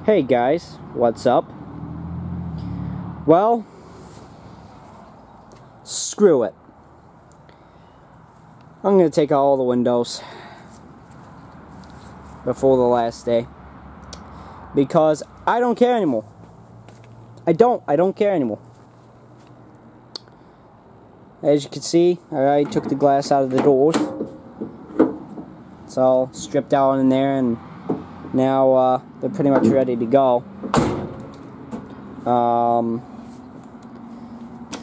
Hey guys, what's up? Well, screw it. I'm gonna take out all the windows before the last day because I don't care anymore. I don't care anymore. As you can see, I already took the glass out of the doors. It's all stripped out in there, and now they're pretty much ready to go.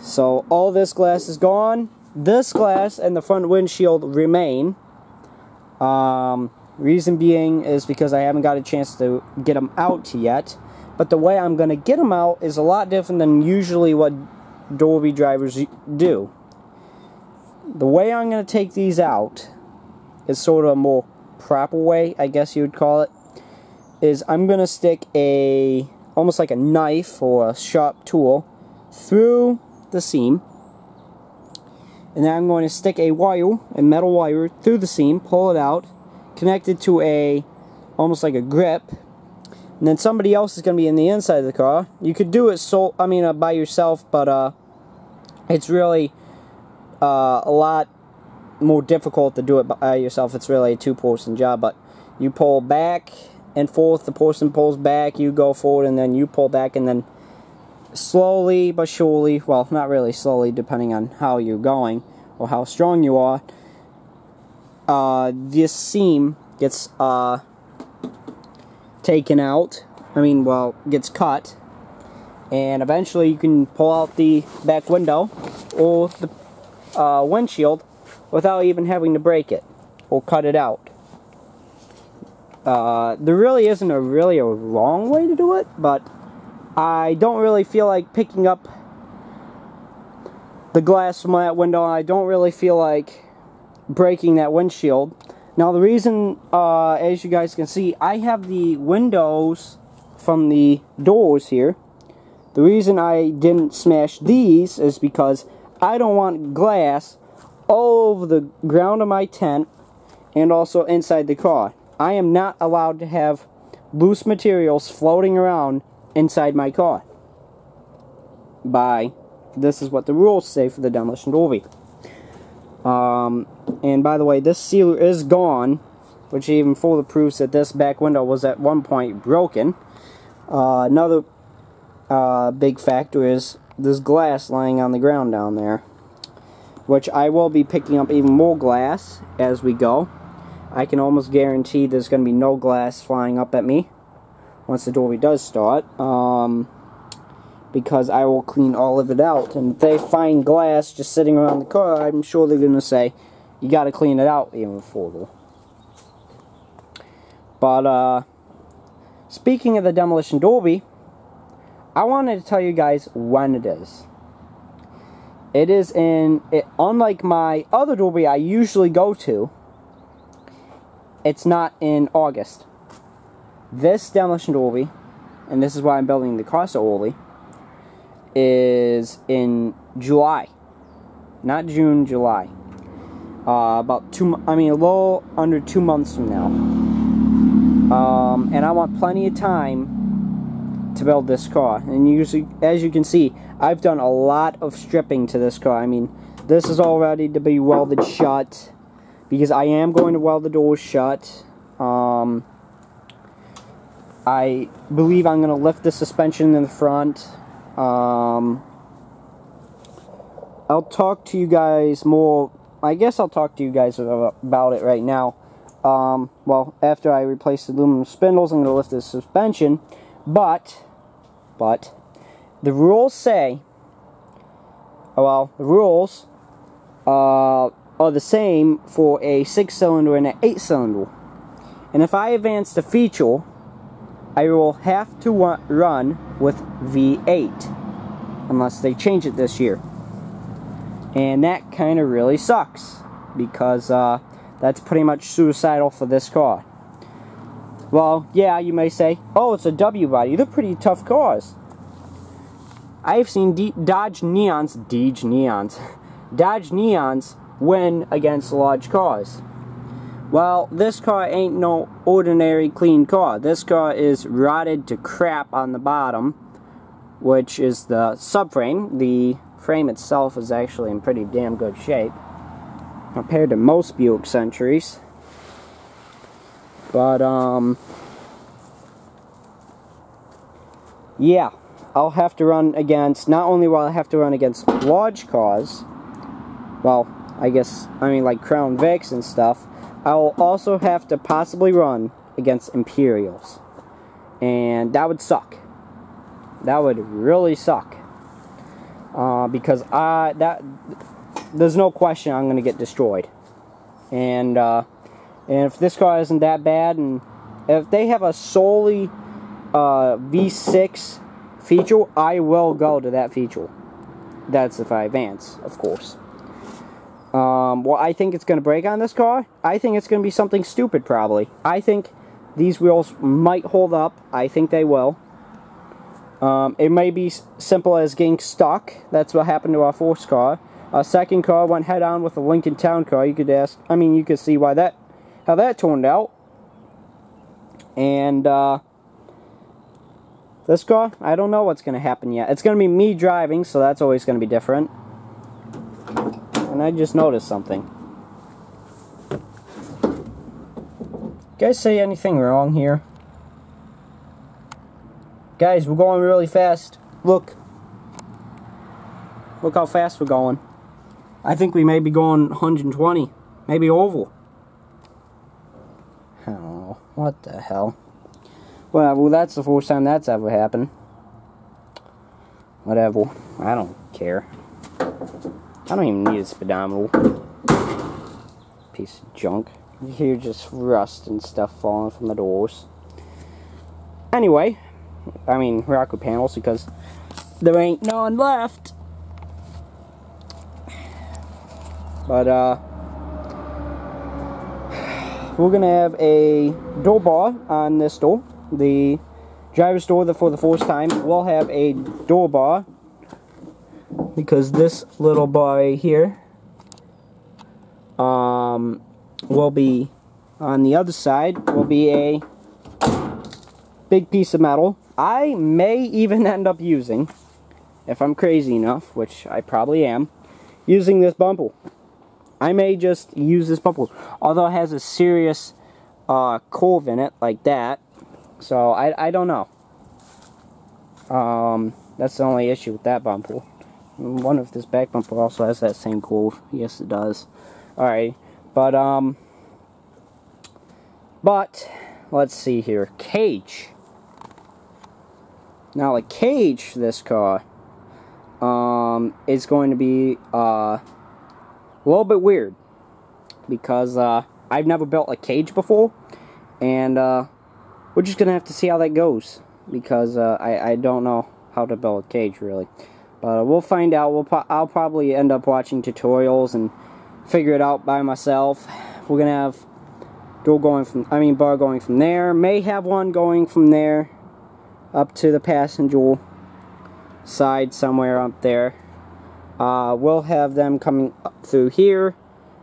So all this glass is gone. This glass and the front windshield remain. Reason being is because I haven't got a chance to get them out yet. But the way I'm going to get them out is a lot different than usually what Dolby drivers do. The way I'm going to take these out is sort of a more proper way, I guess you would call it. Is I'm going to stick almost like a knife or a sharp tool through the seam. And then I'm going to stick a metal wire through the seam, pull it out, connect it to almost like a grip. And then somebody else is going to be in the inside of the car. You could do it by yourself, but it's really a lot more difficult to do it by yourself. It's really a two-person job, but you pull back and forth, the person pulls back, you go forward, and then you pull back, and then slowly but surely, well, not really slowly, depending on how you're going or how strong you are, this seam gets taken out. Gets cut, and eventually you can pull out the back window or the windshield without even having to break it or cut it out. There really isn't a wrong way to do it, but I don't really feel like picking up the glass from that window, and I don't really feel like breaking that windshield. Now the reason, as you guys can see, I have the windows from the doors here. The reason I didn't smash these is because I don't want glass all over the ground of my tent and also inside the car. I am not allowed to have loose materials floating around inside my car. This is what the rules say for the Demolition Derby. And by the way, this sealer is gone, which even further proves that this back window was at one point broken. Another big factor is this glass lying on the ground down there, which I will be picking up even more glass as we go. I can almost guarantee there's going to be no glass flying up at me once the Derby does start, because I will clean all of it out. And if they find glass just sitting around the car, I'm sure they're going to say, you got to clean it out even further. But speaking of the Demolition Derby, I wanted to tell you guys when it is. It is unlike my other Derby I usually go to, it's not in August. This Demolition Derby, and this is why I'm building the car so early, is in July. Not June, July. A little under 2 months from now. And I want plenty of time to build this car. And usually, as you can see, I've done a lot of stripping to this car. This is all ready to be welded shut, because I am going to weld the doors shut. I believe I'm going to lift the suspension in the front. I'll talk to you guys more. I guess I'll talk to you guys about it right now. Well, after I replace the aluminum spindles, I'm going to lift the suspension. But the rules say, the rules are the same for a 6-cylinder and an 8-cylinder. And if I advance the feature, I will have to run with V8, unless they change it this year. And that kind of really sucks, because that's pretty much suicidal for this car. Well, yeah, you may say, oh, it's a W body. They're pretty tough cars. I've seen Dodge Neons win against large cars. Well, this car ain't no ordinary clean car. This car is rotted to crap on the bottom, which is the subframe. The frame itself is actually in pretty damn good shape compared to most Buick Centuries. But, yeah, I'll have to run against, not only will I have to run against large cars, well, I mean like Crown Vics and stuff, I will also have to possibly run against Imperials. And that would suck. That would really suck. Because there's no question I'm going to get destroyed. And if this car isn't that bad, and if they have a solely V6 feature, I will go to that feature. That's if I advance, of course. What I think it's going to break on this car, I think it's going to be something stupid, probably. I think these wheels might hold up. I think they will. It may be simple as getting stuck. That's what happened to our first car. Our second car went head-on with a Lincoln Town car. You could you could see how that turned out. And, this car, I don't know what's going to happen yet. It's going to be me driving, so that's always going to be different. And I just noticed something. Guys say anything wrong here? Guys, we're going really fast. Look. Look how fast we're going. I think we may be going 120. Maybe over. Oh, what the hell? Well, that's the first time that's ever happened. Whatever. I don't care. I don't even need a speedometer. Piece of junk. You hear just rust and stuff falling from the doors. Anyway, I mean rocker panels, because there ain't none left. But we're gonna have a door bar on this door. The driver's door, for the first time, will have a door bar, because this little bar right here will be on the other side, will be a big piece of metal. I may even end up using, if I'm crazy enough, which I probably am, using this bumper. I may just use this bumper, although it has a serious curve in it, like that. So, I don't know. That's the only issue with that bumper. I wonder if this back bumper also has that same curve. Yes, it does. Alright, but, let's see here. Cage. Now, the cage for this car, is going to be, a little bit weird. Because, I've never built a cage before. And, we're just going to have to see how that goes. Because, I don't know how to build a cage, really. But, we'll find out. I'll probably end up watching tutorials and figure it out by myself. We're going to have bar going from there. May have one going from there up to the passenger side somewhere up there. We'll have them coming up through here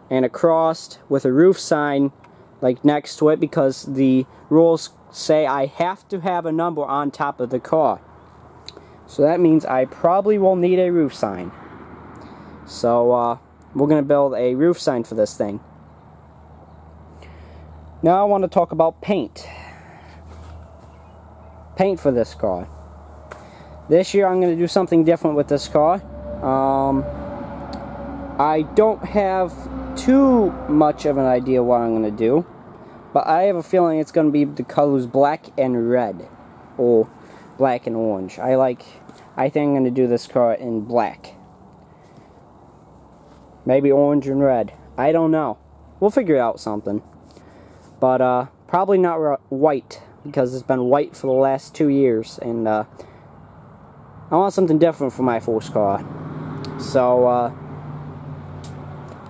and across with a roof sign like next to it, because the rules say I have to have a number on top of the car. So that means I probably will need a roof sign. So we're going to build a roof sign for this thing. Now I want to talk about paint. Paint for this car. This year I'm going to do something different with this car. I don't have too much of an idea what I'm going to do, but I have a feeling it's going to be the colors black and red, or black and orange. I think I'm going to do this car in black. Maybe orange and red. I don't know. We'll figure out something. But probably not white, because it's been white for the last 2 years, and I want something different for my first car. So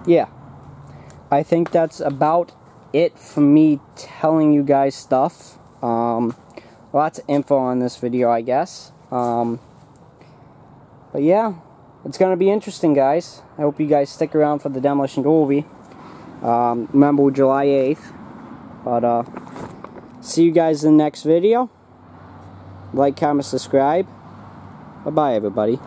yeah, I think that's about it for me telling you guys stuff. Lots of info on this video, I guess. But yeah, it's gonna be interesting, guys. I hope you guys stick around for the demolition derby. Remember, July 8th. But, see you guys in the next video. Like, comment, subscribe. Bye-bye, everybody.